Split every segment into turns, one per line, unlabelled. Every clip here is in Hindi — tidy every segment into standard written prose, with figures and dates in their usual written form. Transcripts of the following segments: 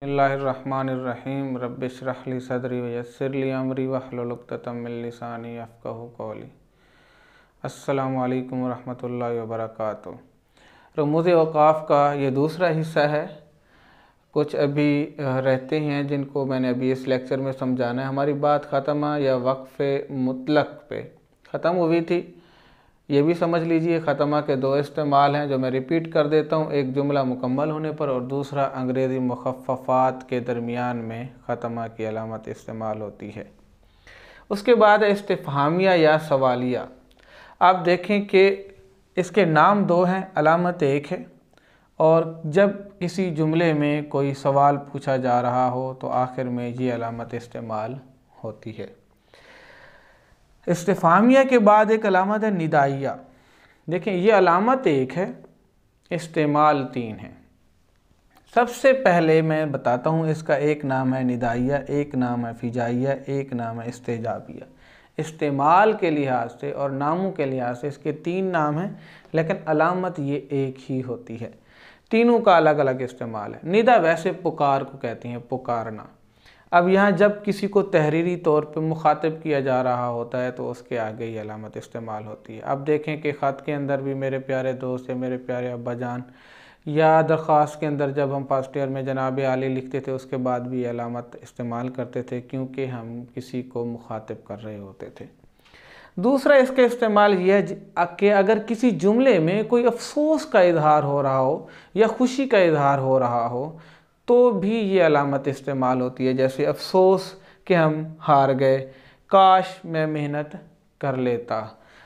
बिस्मिल्लाहिर्रहमानिर्रहीम रब्बिश्रह ली सदरी वयस्सिर ली अमरी वहलुल उक़्दतम मिन लिसानी यफ़क़हू क़ौली। अस्सलामु अलैकुम वरहमतुल्लाहि वबरकातुहू। रमूज़ औक़ाफ़ का ये दूसरा हिस्सा है। कुछ अभी रहते हैं जिनको मैंने अभी इस लेक्चर में समझाना है। हमारी बात ख़त्मा या वक़्फ़ मुतलक़ पे ख़त्म हुई थी। ये भी समझ लीजिए ख़त्मा के दो इस्तेमाल हैं जो मैं रिपीट कर देता हूँ, एक जुमला मुकम्मल होने पर और दूसरा अंग्रेज़ी मुख़फ़्फ़फ़ात के दरमियान में ख़त्मा की अलामत इस्तेमाल होती है। उसके बाद इस्तिफ़हामिया या सवालिया। आप देखें कि इसके नाम दो हैं, अलामत एक है। और जब किसी जुमले में कोई सवाल पूछा जा रहा हो तो आखिर में ये अलामत इस्तेमाल होती है। इस्तिफ़हामिया के बाद एक अलामत है निदाइया। देखें ये अलामत एक है, इस्तेमाल तीन है। सबसे पहले मैं बताता हूँ इसका एक नाम है निदाइया, एक नाम है फ़िजाइया, एक नाम है इस्तेजाबिया। इस्तेमाल के लिहाज से और नामों के लिहाज से इसके तीन नाम हैं, लेकिन अलामत ये एक ही होती है। तीनों का अलग अलग इस्तेमाल है। निदा वैसे पुकार को कहती हैं, पुकारना। अब यहाँ जब किसी को तहरीरी तौर पे मुखातिब किया जा रहा होता है तो उसके आगे ये अलामत इस्तेमाल होती है। अब देखें कि ख़त के अंदर भी मेरे प्यारे दोस्त या मेरे प्यारे अब्बा जान, या दरख्वास्त के अंदर जब हम फर्स्ट ईयर में जनाब आली लिखते थे उसके बाद भी ये अलामत इस्तेमाल करते थे, क्योंकि हम किसी को मुखातिब कर रहे होते थे। दूसरा इसका इस्तेमाल यह है कि अगर किसी जुमले में कोई अफसोस का इजहार हो रहा हो या खुशी का इजहार हो रहा हो तो भी ये अलामत इस्तेमाल होती है। जैसे अफसोस कि हम हार गए, काश मैं मेहनत कर लेता।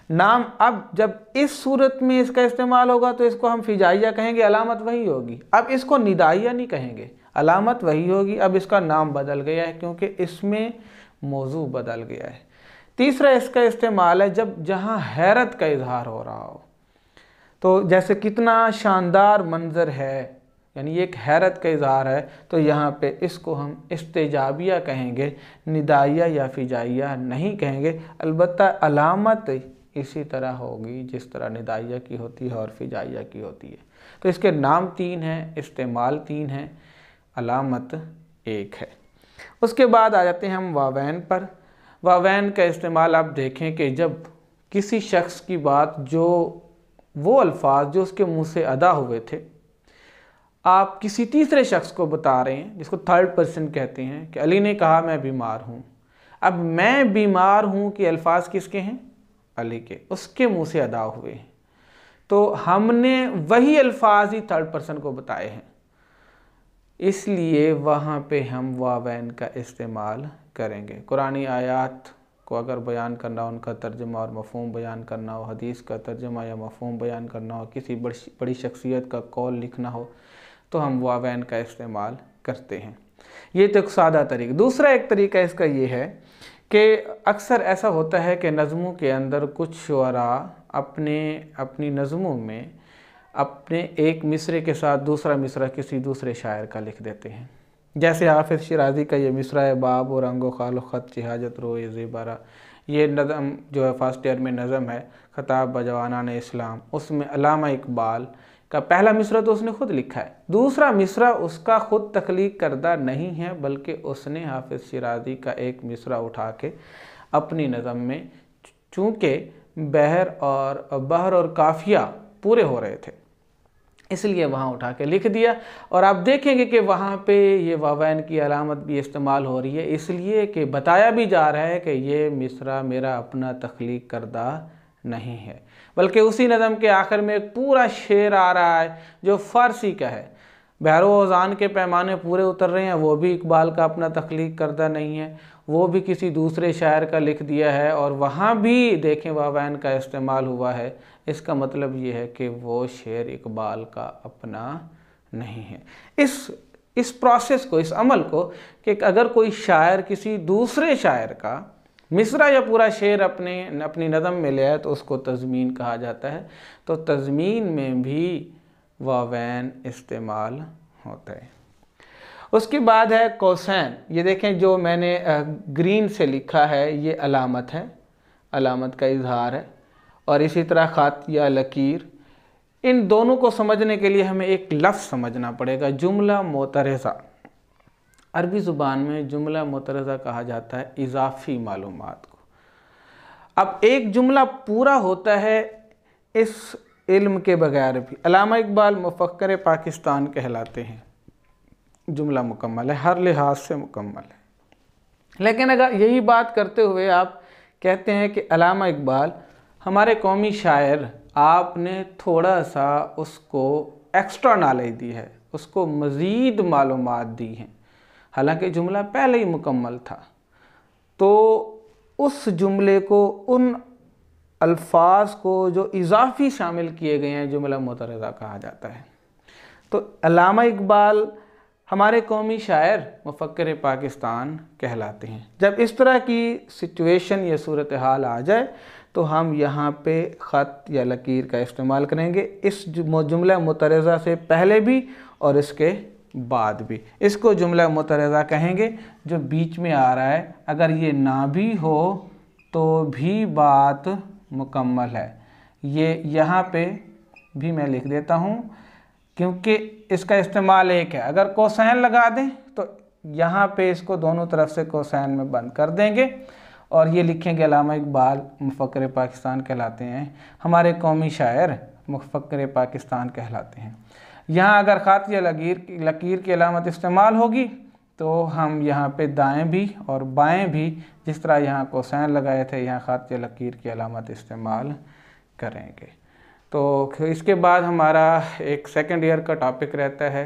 नाम अब जब इस सूरत में इसका इस्तेमाल होगा तो इसको हम फ़िजाइया कहेंगे, अलामत वही होगी। अब इसको निदाइया नहीं कहेंगे, अलामत वही होगी। अब इसका नाम बदल गया है क्योंकि इसमें मौजू बदल गया है। तीसरा इसका इस्तेमाल है जब जहाँ हैरत का इजहार हो रहा हो। तो जैसे कितना शानदार मंजर है, यानी ये एक हैरत का इजहार है, तो यहाँ पे इसको हम इस्तेजाबिया कहेंगे, निदाइया या फ़िजाइया नहीं कहेंगे। अलबत्ता अलामत इसी तरह होगी जिस तरह निदाइया की होती है और फ़िजाइया की होती है। तो इसके नाम तीन हैं, इस्तेमाल तीन हैं, अलामत एक है। उसके बाद आ जाते हैं हम वावैन पर। वावैन का इस्तेमाल आप देखें कि जब किसी शख्स की बात, जो वो अल्फाज जो उसके मुँह से अदा हुए थे, आप किसी तीसरे शख्स को बता रहे हैं, जिसको थर्ड पर्सन कहते हैं, कि अली ने कहा मैं बीमार हूँ। अब मैं बीमार हूँ कि अल्फाज किसके हैं? अली के, उसके मुंह से अदा हुए हैं। तो हमने वही अल्फाज ही थर्ड पर्सन को बताए हैं, इसलिए वहाँ पे हम वावैन का इस्तेमाल करेंगे। कुरानी आयात को अगर बयान करना हो, उनका तर्जुमा और मफ़हूम बयान करना हो, हदीस का तर्जुमा या मफ़हूम बयान करना हो, किसी बड़ी शख्सियत का कौल लिखना हो, तो हम वावैन का इस्तेमाल करते हैं। ये तो एक सादा तरीका। दूसरा एक तरीका इसका ये है कि अक्सर ऐसा होता है कि नज़मों के अंदर कुछ शुअरा अपनी नज़मों में अपने एक मिसरे के साथ दूसरा मिसरा किसी दूसरे शायर का लिख देते हैं। जैसे हाफिज़ शिराज़ी का ये मिसरा है, बाब और रंगो खालो ख़त चिहाजत रोए ज़ेबारा। ये नज़म जो है फर्स्ट ईयर में नज़म है, ख़ताब बजवानान इस्लाम। उसमें अल्लामा इकबाल का पहला मिसरा तो उसने खुद लिखा है, दूसरा मिसरा उसका खुद तख्लीक करदा नहीं है, बल्कि उसने हाफिज़ शिराज़ी का एक मिसरा उठा के अपनी नज़म में, चूँकि बहर और काफ़िया पूरे हो रहे थे, इसलिए वहाँ उठा के लिख दिया। और आप देखेंगे कि वहाँ पे ये वावैन की अलामत भी इस्तेमाल हो रही है, इसलिए कि बताया भी जा रहा है कि ये मिसरा मेरा अपना तख्लीक करदा नहीं है, बल्कि उसी नज़म के आखिर में एक पूरा शेर आ रहा है जो फ़ारसी का है। बहरो-ओ-ज़ान के पैमाने पूरे उतर रहे हैं, वो भी इकबाल का अपना तख्लीक करदा नहीं है, वो भी किसी दूसरे शायर का लिख दिया है, और वहाँ भी देखें वावैन का इस्तेमाल हुआ है। इसका मतलब ये है कि वो शेर इकबाल का अपना नहीं है। इस प्रोसेस को, इस अमल को, कि अगर कोई शायर किसी दूसरे शायर का मिसरा या पूरा शेर अपनी नज़म में ले आए तो उसको तज़मीन कहा जाता है। तो तज़मीन में भी वावैन इस्तेमाल होता है। उसके बाद है कौसैन। ये देखें जो मैंने ग्रीन से लिखा है, ये अलामत है, अलामत का इजहार है। और इसी तरह ख़त या लकीर। इन दोनों को समझने के लिए हमें एक लफ्ज़ समझना पड़ेगा, जुमला मोतरज़ा। अरबी ज़ुबान में जुमला मुतरज़ा कहा जाता है इजाफ़ी मालूमात को। अब एक जुमला पूरा होता है इस इल्म के बगैर भी। अल्लामा इकबाल मुफ़क्किर पाकिस्तान कहलाते हैं। जुमला मुकम्मल है, हर लिहाज से मुकम्मल है। लेकिन अगर यही बात करते हुए आप कहते हैं कि अल्लामा इकबाल हमारे कौमी शायर, आपने थोड़ा सा उसको एक्स्ट्रा नॉलेज दी है, उसको मज़ीद मालूमात दी हैं, हालांकि जुमला पहले ही मुकम्मल था, तो उस जुमले को, उन अल्फाज को जो इजाफ़ी शामिल किए गए हैं, जुमला मुतरज़ा कहा जाता है। तो अल्लामा इकबाल हमारे कौमी शायर, मुफ़क्किर पाकिस्तान कहलाते हैं। जब इस तरह की सिचुएशन या सूरत हाल आ जाए तो हम यहाँ पे ख़त या लकीर का इस्तेमाल करेंगे, इस जुमला मुतरज़ा से पहले भी और इसके बाद भी। इसको जुमला मुतरज़ा कहेंगे जो बीच में आ रहा है। अगर ये ना भी हो तो भी बात मुकम्मल है। ये यहाँ पे भी मैं लिख देता हूँ क्योंकि इसका इस्तेमाल एक है। अगर कोसैन लगा दें तो यहाँ पे इसको दोनों तरफ से कोसैन में बंद कर देंगे और ये लिखेंगे अल्लामा इकबाल मुफ़क्किर पाकिस्तान कहलाते हैं, हमारे कौमी शायर मुफ़क्किर पाकिस्तान कहलाते हैं। यहाँ अगर ख़त या लकीर की अलामत इस्तेमाल होगी तो हम यहाँ पे दाएं भी और बाएं भी, जिस तरह यहाँ कोसैन लगाए थे, यहाँ ख़त या लकीर की अलामत इस्तेमाल करेंगे। तो इसके बाद हमारा एक सेकंड ईयर का टॉपिक रहता है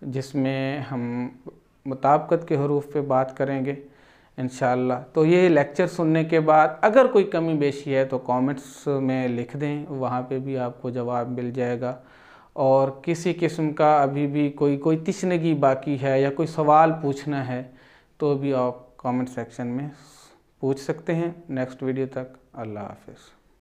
जिसमें हम मुताबकत के हरूफ पे बात करेंगे इंशाअल्लाह। तो ये लेक्चर सुनने के बाद अगर कोई कमी बेशी है तो कमेंट्स में लिख दें, वहाँ पे भी आपको जवाब मिल जाएगा। और किसी किस्म का अभी भी कोई तिश्नगी बाकी है या कोई सवाल पूछना है तो भी आप कमेंट सेक्शन में पूछ सकते हैं। नेक्स्ट वीडियो तक अल्लाह हाफ़िज़।